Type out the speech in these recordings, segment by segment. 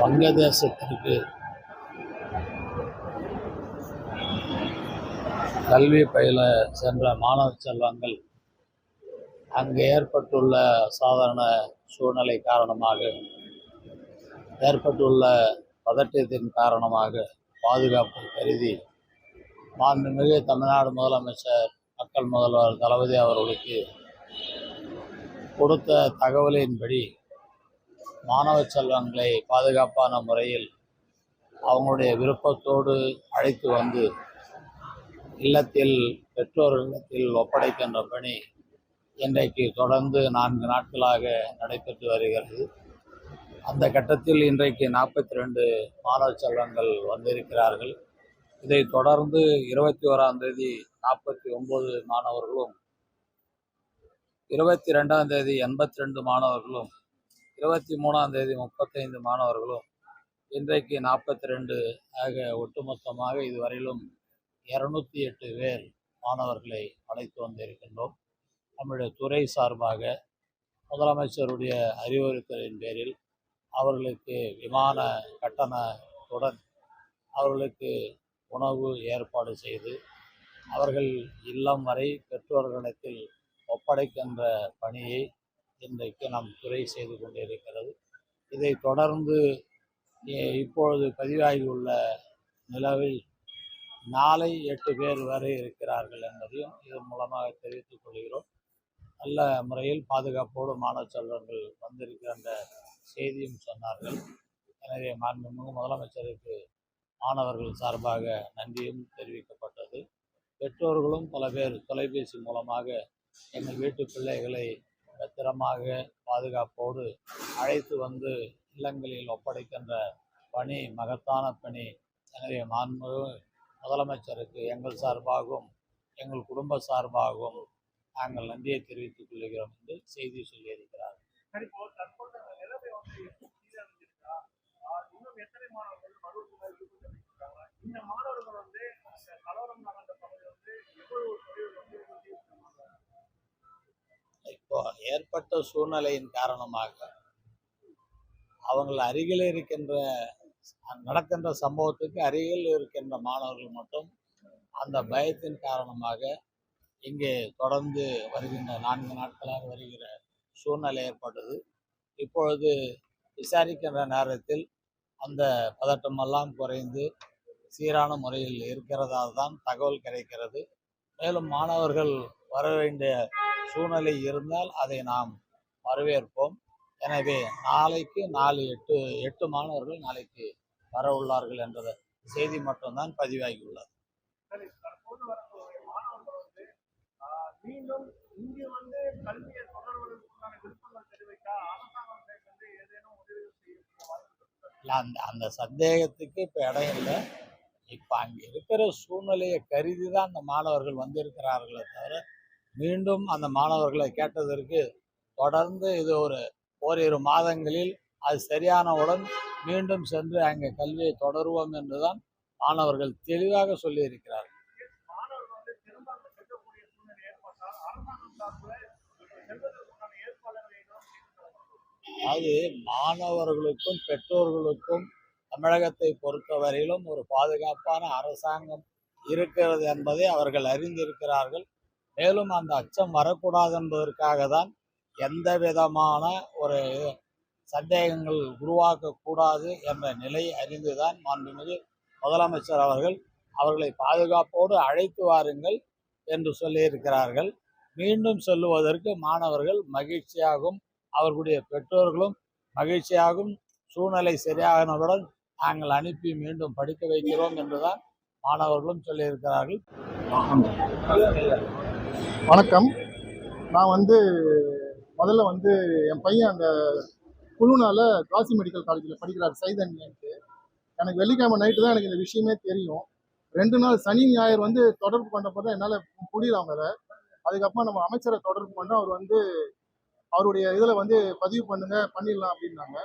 வங்கதேசத்திற்கு கல்வி பயில சென்ற மாணவ செல்வங்கள் அங்கு ஏற்பட்டுள்ள சாதாரண சூழ்நிலை காரணமாக ஏற்பட்டுள்ள பதற்றத்தின் காரணமாக பாதுகாப்பு கருதி மாண்புமிகு தமிழ்நாடு முதலமைச்சர் மக்கள் முதல்வர் தளபதி அவர்களுக்கு கொடுத்த தகவலின்படி மாணவ செல்வங்களை பாதுகாப்பான முறையில் அவங்களுடைய விருப்பத்தோடு அழைத்து வந்து இல்லத்தில் பெற்றோர் இல்லத்தில் ஒப்படைக்கின்ற பணி இன்றைக்கு தொடர்ந்து 4 நாட்களாக நடைபெற்று வருகிறது. அந்த கட்டத்தில் இன்றைக்கு 42 மாணவ செல்வங்கள் வந்திருக்கிறார்கள். இதை தொடர்ந்து 21ஆம் தேதி 49 மாணவர்களும், 22ஆம் தேதி 82 மாணவர்களும், 23ஆம் தேதி 35 மாணவர்களும், இன்றைக்கு 42 ஆக ஒட்டுமொத்தமாக இதுவரையிலும் 208 பேர் மாணவர்களை அழைத்து வந்திருக்கின்றோம். நம்முடைய துறை சார்பாக முதலமைச்சருடைய அறிவுறுத்தலின் பேரில் அவர்களுக்கு விமான கட்டணத்துடன் அவர்களுக்கு உணவு ஏற்பாடு செய்து அவர்கள் இல்லம் வரை பெற்றோர்களிடத்தில் ஒப்படைக்கின்ற பணியை இன்றைக்கு நம் துறை செய்து கொண்டிருக்கிறது. இதை தொடர்ந்து இப்பொழுது பதிவாகியுள்ள நிலவில் நாளை 8 பேர் வரை இருக்கிறார்கள் என்பதையும் இதன் மூலமாக தெரிவித்துக் கொள்கிறோம். நல்ல முறையில் பாதுகாப்போடு மாணவ செல்வங்கள் வந்திருக்கின்ற செய்தியும் சொன்னார்கள். எனவே மாண்புமிகு முதலமைச்சருக்கு மாணவர்கள் சார்பாக நன்றியும் தெரிவிக்கப்பட்டது. பெற்றோர்களும் பல பேர் தொலைபேசி மூலமாக எங்கள் வீட்டு பிள்ளைகளை பத்திரமாக பாதுகாப்போடு அழைத்து வந்து இல்லங்களில் ஒப்படைக்கின்ற பணி மகத்தான பணி. எனவே மாண்புமிகு முதலமைச்சருக்கு எங்கள் சார்பாகவும் எங்கள் குடும்ப சார்பாகவும் நாங்கள் நன்றியை தெரிவித்துக் கொள்கிறோம் என்று செய்தி சொல்லியிருக்கிறார். இப்போ ஏற்பட்ட சூழ்நிலையின் காரணமாக அவங்கள் அருகில் இருக்கின்ற நடக்கின்ற சம்பவத்துக்கு அருகில் இருக்கின்ற மாணவர்கள் மட்டும் அந்த பயத்தின் காரணமாக இங்கே தொடர்ந்து வருகின்ற 4 நாட்களாக வருகிற சூழ்நிலை ஏற்பட்டது. இப்பொழுது விசாரிக்கின்ற நேரத்தில் அந்த பதட்டமெல்லாம் குறைந்து சீரான முறையில் இருக்கிறதா தான் தகவல் கிடைக்கிறது. மேலும் மாணவர்கள் வர வேண்டிய சூழ்நிலை இருந்தால் அதை நாம் வரவேற்போம். எனவே நாளைக்கு 8 மாணவர்கள் நாளைக்கு வர உள்ளார்கள் என்ற செய்தி மட்டும்தான் பதிவாகியுள்ளது. மீண்டும் இங்கு வந்து கல்வியை தொடர்வதற்கான விருப்பங்கள் தெரிவிக்க அரசாங்கம் ஏதேனும் உதவி செய்ய அந்த சந்தேகத்துக்கு இப்போ இடம் இல்லை. இப்போ அங்கே இருக்கிற சூழ்நிலையை கருதி தான் அந்த மாணவர்கள் வந்திருக்கிறார்களே தவிர மீண்டும் அந்த மாணவர்களை கேட்டதற்கு தொடர்ந்து இது ஓரிரு மாதங்களில் அது சரியானவுடன் மீண்டும் சென்று அங்கே கல்வியை தொடருவோம் என்றுதான் மாணவர்கள் தெளிவாக சொல்லியிருக்கிறார்கள். அது மாணவர்களுக்கும் பெற்றோர்களுக்கும் தமிழகத்தை பொறுத்தவரையிலும் ஒரு பாதுகாப்பான அரசாங்கம் இருக்கிறது என்பதை அவர்கள் அறிந்திருக்கிறார்கள். மேலும் அந்த அச்சம் வரக்கூடாது என்பதற்காக தான் எந்த விதமான ஒரு சந்தேகங்கள் உருவாக்கக்கூடாது என்ற நிலை அறிந்துதான் மாண்புமிகு முதலமைச்சர் அவர்களை பாதுகாப்போடு அழைத்து வாருங்கள் என்று சொல்லியிருக்கிறார்கள். மீண்டும் சொல்லுவதற்கு மாணவர்கள் மகிழ்ச்சியாகவும் அவர்களுடைய பெற்றோர்களும் மகிழ்ச்சியாகவும் சூழ்நிலை சரியானவுடன் நாங்கள் அனுப்பி மீண்டும் படிக்க வைக்கிறோம் என்றுதான் மாணவர்களும் சொல்லியிருக்கிறார்கள். வணக்கம். நான் முதல்ல என் பையன் அந்த குழுனால காசி மெடிக்கல் காலேஜில் படிக்கிறார் சைதன்யன்ட்டு. எனக்கு வெள்ளிக்கிழமை நைட்டு தான் எனக்கு இந்த விஷயமே தெரியும். 2 நாள் சனி ஞாயிறு தொடர்பு பண்ணப்போ தான் என்னால் முடியல அவங்கள. அதுக்கப்புறம் நம்ம அமைச்சரை தொடர்பு பண்ணால் அவர் அவருடைய இதில் பதிவு பண்ணிடலாம் அப்படின்னாங்க.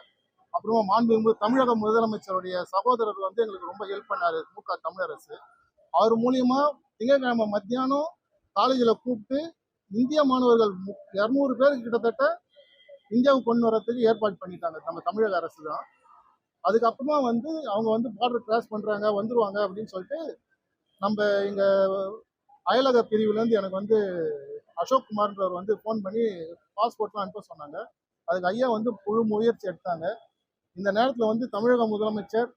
அப்புறமா மாண்புமிகு தமிழக முதலமைச்சருடைய சகோதரர் எங்களுக்கு ரொம்ப ஹெல்ப் பண்ணார், மு.க. தமிழரசு. அவர் மூலியமா திங்கட்கிழமை மத்தியானம் காலேஜில் கூப்பிட்டு இந்திய மாணவர்கள் 200 பேருக்கு கிட்டத்தட்ட இந்தியாவுக்கு கொண்டு வரதுக்கு ஏற்பாடு பண்ணிட்டாங்க நம்ம தமிழக அரசு தான். அதுக்கப்புறமா வந்து அவங்க வந்து பார்டர் கிராஸ் பண்றாங்க வந்துருவாங்க அப்படின்னு சொல்லிட்டு நம்ம இங்க அயலக பிரிவுலேருந்து எனக்கு வந்து அசோக் குமார்ன்றவர் வந்து ஃபோன் பண்ணி பாஸ்போர்ட்லாம் அனுப்ப சொன்னாங்க. அதுக்கு ஐயா வந்து முழு முயற்சி எடுத்தாங்க. இந்த நேரத்தில் வந்து தமிழக முதலமைச்சர்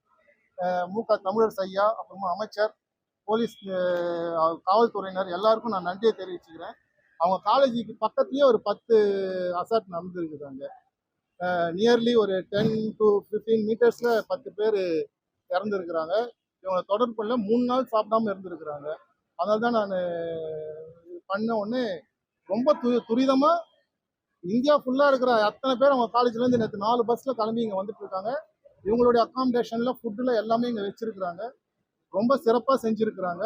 மு.க. தமிழரசு ஐயா, அப்புறமா அமைச்சர், போலீஸ், காவல்துறையினர் எல்லாருக்கும் நான் நன்றியை தெரிவிச்சுக்கிறேன். அவங்க காலேஜுக்கு பக்கத்துலேயே ஒரு 10 அசால்ட் நடந்துருக்குறாங்க. நியர்லி ஒரு 10 to 15 மீட்டர்ஸில் 10 பேர் இறந்துருக்குறாங்க. இவங்களை தொடர்பு கொள்ள 3 நாள் சாப்பிடாம இருந்திருக்கிறாங்க. அதனால தான் நான் பண்ண உடனே ரொம்ப துரிதமாக இந்தியா ஃபுல்லாக இருக்கிற அத்தனை பேர் அவங்க காலேஜ்லேருந்து நேற்று 4 பஸ்ஸில் கிளம்பி இங்கே வந்துட்டு இருக்காங்க. இவங்களுடைய அக்காமடேஷனில் ஃபுட்டில் எல்லாமே இங்கே வச்சிருக்கிறாங்க. ரொம்ப சிறப்பாக செஞ்சுருக்கிறாங்க.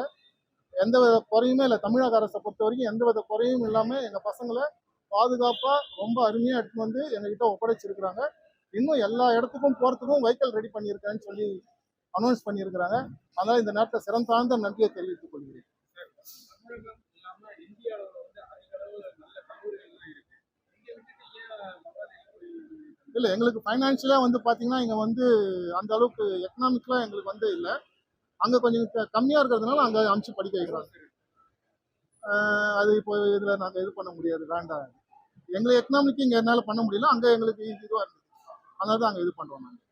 எந்த வித குறையுமே இல்லை. தமிழக அரசை பொறுத்த வரைக்கும் எந்த வித குறையும் இல்லாமல் எங்கள் பசங்களை பாதுகாப்பாக ரொம்ப அருமையாக எடுத்துன்னு வந்து எங்ககிட்ட ஒப்படைச்சிருக்கிறாங்க. இன்னும் எல்லா இடத்துக்கும் போகிறதுக்கும் வெஹிக்கல் ரெடி பண்ணியிருக்கேன்னு சொல்லி அனௌன்ஸ் பண்ணியிருக்கிறாங்க. அதனால் இந்த நேரத்தில் சிறந்தாழ்ந்த நன்றியை தெரிவித்துக் கொள்கிறேன். தமிழகம் இல்லாம இந்தியாவில் வந்து அதிக அளவுல நல்ல கல்லூரிகள்லாம் இருக்கு. இங்க விட்டுட்டு ஏன் பங்களாதேஷ் இல்லை, எங்களுக்கு ஃபைனான்ஷியலாக வந்து பார்த்தீங்கன்னா இங்கே வந்து அந்த அளவுக்கு எக்கனாமிக்கலாக எங்களுக்கு வந்து இல்லை. அங்கே கொஞ்சம் கம்மியாக இருக்கிறதுனால அங்கே அனுப்பிச்சு படிக்க வைக்கிறாங்க. அது இப்போ இதில் நாங்கள் இது பண்ண முடியாது, வேண்டாம். எங்களுக்கு எக்கனாமிக்கு இங்கே என்னால் பண்ண முடியல, அங்கே எங்களுக்கு இதுவாக இருந்தது. அதனால தான் அங்கே இது பண்ணுறோம். நாங்கள்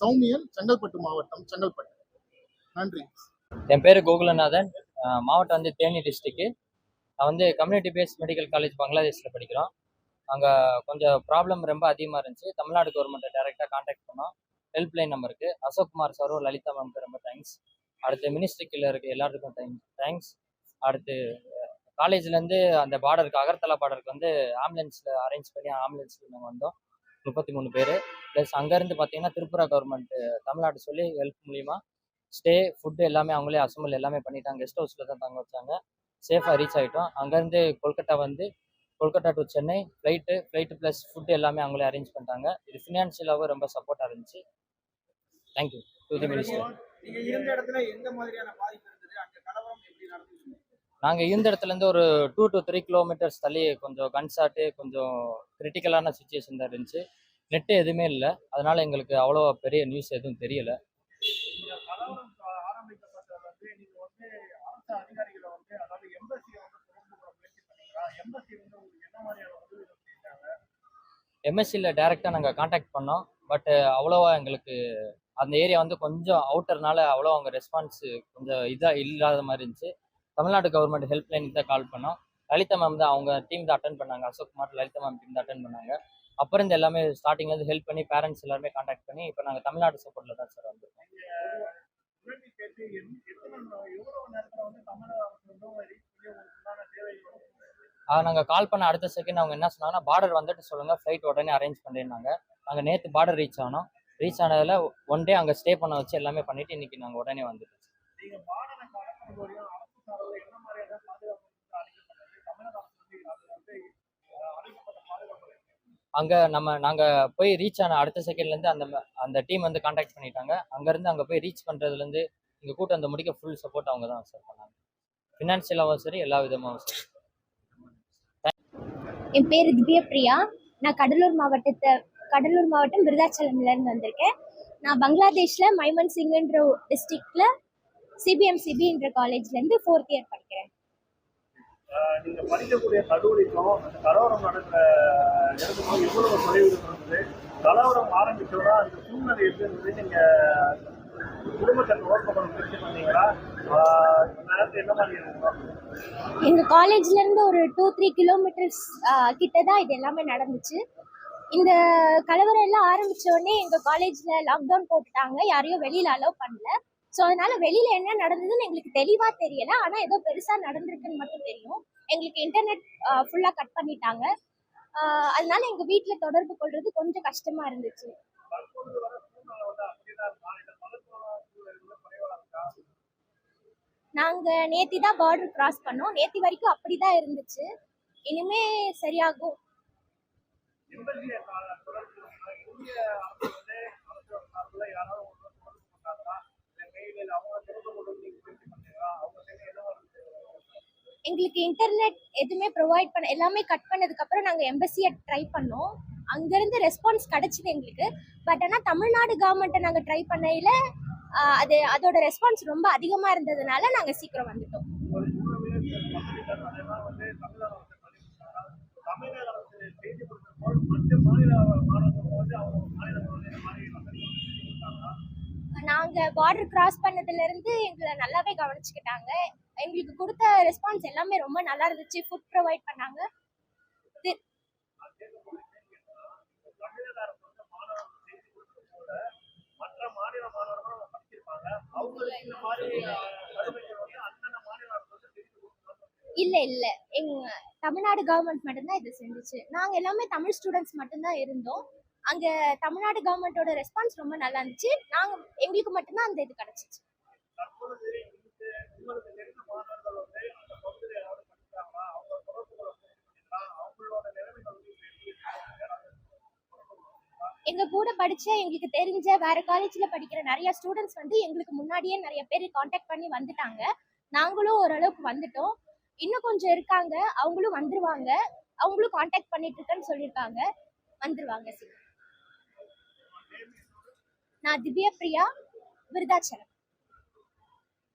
சௌமியன், செங்கல்பட்டு மாவட்டம், செங்கல்பட்டு. நன்றி. என் பேர் கோகுலநாதன். மாவட்டம் வந்து தேனி டிஸ்ட்ரிக்ட்டு. நான் வந்து கம்யூனிட்டி பேஸ்ட் மெடிக்கல் காலேஜ் பங்களாதேஷில் படிக்கிறோம். அங்கே கொஞ்சம் ப்ராப்ளம் ரொம்ப அதிகமாக இருந்துச்சு. தமிழ்நாடு கவர்மெண்ட்டை டைரெக்டாக காண்டாக்ட் பண்ணோம். ஹெல்ப்லைன் நம்பருக்கு அசோக் குமார் சாரும் லலிதா மேம்க்கு ரொம்ப தேங்க்ஸ். அடுத்து மினிஸ்ட்ரி கீழே இருக்க எல்லாத்துக்கும் தேங்க்ஸ். அடுத்து காலேஜ்லேருந்து அந்த பார்டருக்கு, அகர்தலா பார்டருக்கு வந்து ஆம்புலன்ஸில் அரேஞ்ச் பண்ணி ஆம்புலன்ஸில் நாங்கள் வந்தோம் 33 பேர். ப்ளஸ் அங்கேருந்து பார்த்தீங்கன்னா திரிபுரா கவர்மெண்ட் தமிழ்நாடு சொல்லி ஹெல்ப் மூலிமா ஸ்டே, ஃபுட்டு எல்லாமே அவங்களே அசம்பிள் எல்லாமே பண்ணிட்டாங்க. கெஸ்ட் ஹவுஸில் தான் தங்க வச்சாங்க. சேஃபாக ரீச் ஆகிட்டோம். அங்கேருந்து Kolkata to Chennai flight plus food எல்லாமே அவங்களே அரேஞ்ச் பண்ணிட்டாங்க. இது ஃபினான்ஷியலாகவும் ரொம்ப சப்போர்ட்டாக இருந்துச்சு. Thank you to the minister. நீங்க இருந்த இடத்துல எந்த மாதிரியான பாதிப்பு இருந்தது? அங்க கலவரம் எப்படி நடந்துச்சு? நாங்கள் இருந்த இடத்துலேருந்து ஒரு 2 to 3 கிலோமீட்டர்ஸ் தள்ளி கொஞ்சம் கன்சாட்டு, கொஞ்சம் கிரிட்டிக்கலான சுச்சுவேஷன் தான் இருந்துச்சு. நெட்டு எதுவுமே இல்லை. அதனால் எங்களுக்கு அவ்வளோ பெரிய நியூஸ் எதுவும் தெரியலை. இந்த கலவரம் ஆரம்பிக்கப்பட்டது வந்து நீங்க வந்து அரசு அதிகாரிகளை வந்து, அதாவது எம்பசியை வந்து தொடர்பு கொள்ள முயற்சி பண்ணீங்களா? எம்பசி வந்து உங்களுக்கு என்ன மாதிரியான உதவிகள் செஞ்சாங்க? எம்எஸ்சியில் டைரெக்டாக நாங்கள் காண்டாக்ட் பண்ணோம். பட் அவ்வளோவா எங்களுக்கு அந்த ஏரியா வந்து கொஞ்சம் அவுட்டர்னால அவ்வளோ அவங்க ரெஸ்பான்ஸ் கொஞ்சம் இதாக இல்லாத மாதிரி இருந்துச்சு. தமிழ்நாடு கவர்மெண்ட் ஹெல்ப்லைனுக்கு தான் கால் பண்ணோம். லலிதா மேம் தான் அவங்க டீம் தான் அட்டன் பண்ணாங்க. அசோக் குமார் லலிதா மேம் டீம் தான் அட்டன் பண்ணாங்க. அப்புறம் இந்த எல்லாமே ஸ்டார்டிங்லேருந்து ஹெல்ப் பண்ணி பேரண்ட்ஸ் எல்லாருமே காண்டாக்ட் பண்ணி இப்போ நாங்கள் தமிழ்நாடு சப்போர்ட்டில் தான் சார் வந்திருக்கோம். உதவி கேட்டு எவ்வளவு நேரத்துல வந்து தமிழக அரசு வந்து ரீச் பண்ணி உங்களுக்கு உண்டான தேவைகள்? நாங்கள் கால் பண்ண அடுத்த செகண்ட் அவங்க என்ன சொன்னாங்கன்னா, பார்டர் வந்துட்டு சொல்லுங்கள், ஃப்ளைட் உடனே அரேஞ்ச் பண்ணுறேன்னாங்க. நாங்கள் நேற்று பார்டர் ரீச் ஆனோம். ரீச் ஆனதில் 1 டே அங்கே ஸ்டே பண்ண வச்சு எல்லாமே பண்ணிவிட்டு இன்றைக்கி நாங்கள் உடனே வந்துட்டோம். நீங்க பார்டரை கடக்கும் போது அரசு சார்பில் என்ன மாதிரியான பாதுகாப்பு அளிக்கப்பட்டது? தமிழக அரசு வந்து அது வந்து அளிக்கப்பட்ட பாதுகாப்பு அங்கே நாங்கள் போய் ரீச் ஆன அடுத்த செகண்ட்லேருந்து அந்த டீம் வந்து காண்டாக்ட் பண்ணிட்டாங்க. அங்கேருந்து அங்கே போய் ரீச் பண்ணுறதுலேருந்து இங்கே கூட்டம் வந்து முடிக்க ஃபுல் சப்போர்ட் அவங்க தான் சார் பண்ணாங்க. ஃபினான்ஷியலாகவும் சரி, எல்லா விதமாகவும் சரி. என் பேர் திவ்யபிரியா. நான் கடலூர் மாவட்டம் விருதாச்சலம்லேருந்து வந்திருக்கேன். நான் பங்களாதேஷில் மைமன் சிங்குன்ற டிஸ்ட்ரிக்டில் சிபிஎம்சிபின்ற காலேஜ்லேருந்து 4th இயர் படிக்கிறேன். நீங்க படிக்கக்கூடிய கல்லூரிக்கும் அந்த கலவரம் நடக்கிற இடத்துக்கும் எவ்வளவு தொலைவில் இருந்தது? கலவரம் ஆரம்பிச்சோன்னா அந்த சூழ்நிலை எப்படி இருந்தது? நீங்க குடும்பத்தை ஓர்க்க முயற்சி பண்ணீங்களா? நேரத்தில் என்ன மாதிரி இருக்கும்? எங்கள் காலேஜ்லேருந்து ஒரு 2-3 கிலோமீட்டர்ஸ் கிட்ட தான் இது எல்லாமே நடந்துச்சு. இந்த கலவரம் எல்லாம் ஆரம்பித்த உடனே எங்கள் காலேஜில் லாக்டவுன் போட்டுட்டாங்க. யாரையும் வெளியில் அலோவ் பண்ணல. ஸோ அதனால் வெளியில் என்ன நடந்ததுன்னு எங்களுக்கு தெளிவாக தெரியலை. ஆனால் ஏதோ பெருசாக நடந்திருக்குன்னு மட்டும் தெரியும். எங்களுக்கு இன்டர்நெட் ஃபுல்லாக கட் பண்ணிட்டாங்க. அதனால எங்கள் வீட்டில் தொடர்பு கொள்வது கொஞ்சம் கஷ்டமாக இருந்துச்சு. நாங்கள் நேற்று தான் பார்டர் கிராஸ் பண்ணோம். நேற்று வரைக்கும் அப்படி தான் இருந்துச்சு. இனிமே சரியாகும். எங்களுக்கு இன்டர்நெட் எதுவுமே ப்ரொவைட் பண்ண எல்லாமே கட் பண்ணதுக்கப்புறம் நாங்கள் எம்பசியை ட்ரை பண்ணோம். அங்கேருந்து ரெஸ்பான்ஸ் கிடச்சிது எங்களுக்கு. பட் ஆனால் தமிழ்நாடு கவர்மெண்ட்டை நாங்கள் ட்ரை பண்ணையில் அதோட ரெஸ்பான்ஸ் ரொம்ப அதிகமாக இருந்ததுனால நாங்கள் சீக்கிரம் வந்துட்டோம். ஒரு 3 பேர் பத்திரிகையாளர் அதெல்லாம் வந்து தமிழக அரசு பதிவு தமிழக அரசு செய்தி கொடுக்கும்போது மற்ற மாநில மாணவர்கள் வந்து அவங்க மாநில மாதிரி நாங்கள் பார்டர் கிராஸ் பண்ணதுலேருந்து எங்களை நல்லாவே கவனிச்சுக்கிட்டாங்க. எங்களுக்கு கொடுத்த ரெஸ்பான்ஸ் எல்லாமே ரொம்ப நல்லா இருந்துச்சு. ஃபுட் ப்ரொவைட் பண்ணாங்க. தமிழக அரசு வந்து மாணவர்கள் செய்தி கொடுக்கும்போது மற்ற மாநில மாணவர்களும் படிச்சிருப்பாங்க. அவங்களுக்கு இந்த மாதிரி சலுகைகள் வந்து அந்தந்த மாநில அரசு வந்து செய்தி கொடுக்கணும். இல்லை தமிழ்நாடு கவர்மெண்ட் மட்டும்தான் இது செஞ்சுச்சு. நாங்கள் எல்லாமே தமிழ் ஸ்டூடெண்ட்ஸ் மட்டும்தான் இருந்தோம். அங்கே தமிழ்நாடு கவர்மெண்ட்டோட ரெஸ்பான்ஸ் ரொம்ப நல்லா இருந்துச்சு. எங்களுக்கு மட்டும்தான் அந்த இது கிடச்சிச்சு. தற்பொழுது உங்களுக்கு தெரிந்த மாணவர்கள் வந்து அந்த பகுதியில் ஏதாவது படிக்கிறாங்களா? அவங்க தொடர்புகளை அவங்களோட நிலைமைகள் வந்து எங்க கூட படிச்ச எங்களுக்கு தெரிஞ்ச வேற காலேஜ்ல படிக்கிற நிறைய ஸ்டூடெண்ட்ஸ் வந்து எங்களுக்கு முன்னாடியே நிறைய பேர் காண்டாக்ட் பண்ணி வந்துட்டாங்க. நாங்களும் ஓரளவுக்கு வந்துட்டோம். இன்னும் கொஞ்சம் இருக்காங்க, அவங்களும் வந்துருவாங்க. அவங்களும் காண்டாக்ட் பண்ணிட்டு இருக்கேன்னு சொல்லியிருக்காங்க. வந்துருவாங்க சீக்கிரம். நான் திவ்யா பிரியா, விருதாச்சலம்.